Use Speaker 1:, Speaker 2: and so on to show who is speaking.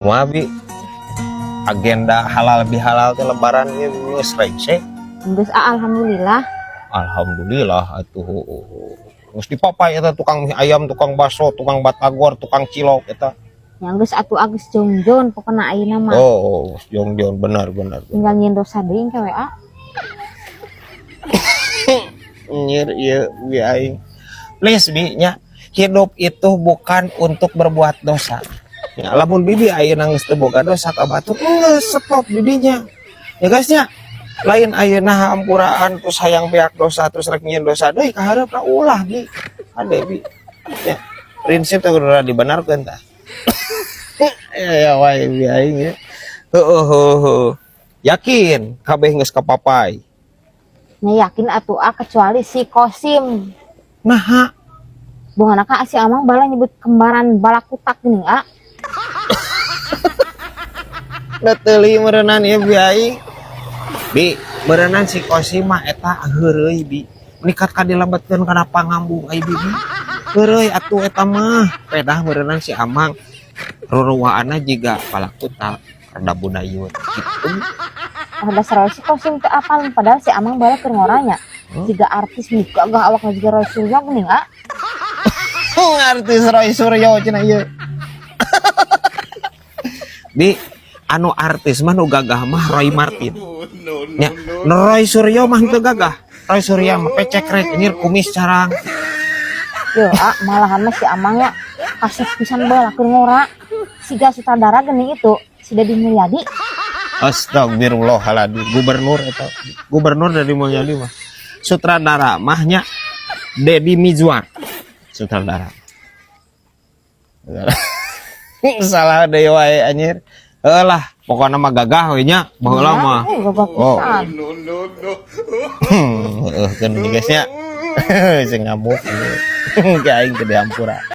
Speaker 1: Wabi agenda halal bihalal teh lebaran geus rese.
Speaker 2: Geus alhamdulillah.
Speaker 1: Alhamdulillah atuh. Geus dipapai eta tukang mie ayam, tukang bakso, tukang batagor, tukang cilok eta.
Speaker 2: Yang geus atuh agus jongjon pokona ayeuna mah.
Speaker 1: Oh, jongjon benar.
Speaker 2: Tinggal nyin dosa deui ka WA.
Speaker 1: Nyir ieu bi aing. Please bi nya, hidup itu bukan untuk berbuat dosa. Ya, lamun bibi ayeuna geus teu boga dosa ka batur, geus stop bibinya. Ya guysnya, lain ayeuna hampuraan terus hayang beak dosa terus rek nyieun dosa deui ka hareup ulah bi. Ade bi. Ya, prinsip teh kudu dibenarkeun tah. Ya wae bi aing ya. Heuh. Yakin kabeh geus kapapai.
Speaker 2: Nya yakin atuh kecuali si Kosim.
Speaker 1: Naha?
Speaker 2: Bunga ka si Amang bala nyebut kembaran balakutak geuning
Speaker 1: Da teuling meureunnan ieu bi aing. Bi, meureunnan si Kosim mah eta heureuy bi. Nikat ka dilambetkeun kana pangambung ai bibi. Heureuy atuh eta mah. Pedah meureunnan si Amang. Ruruwaanna jiga balakutak rada budayut kitu.
Speaker 2: Ada sarua si Kosim teh apal padahal si Amang bala keur ngoranya. Jiga artis muka gak awakna jiga Roy Suryo geuning
Speaker 1: Artis Roy Suryo cenah ieu. Bi, anu artis mah nu gagah mah Roy Martin. Ya, Roy Suryo mah teu gagah. Roy Suryo mah pecekrek nyir kumis carang.
Speaker 2: Yo, malahan mah si Amang ya kasih pisan bala keur ngora. Siga sutradara geuning itu, si Deddy Mulyadi.
Speaker 1: Astagfirullahaladzim, gubernur eta. Gubernur dari Mulyadi mah. Sutradara mahnya Deddy Mizwar. Sutradara. Salah deui wae anjir. Heulah, pokona mah gagah we nya, baheula mah.
Speaker 2: Oh.
Speaker 1: Heeh, kan guys nya. Sing ngamuk. Kayak aing teu diampura.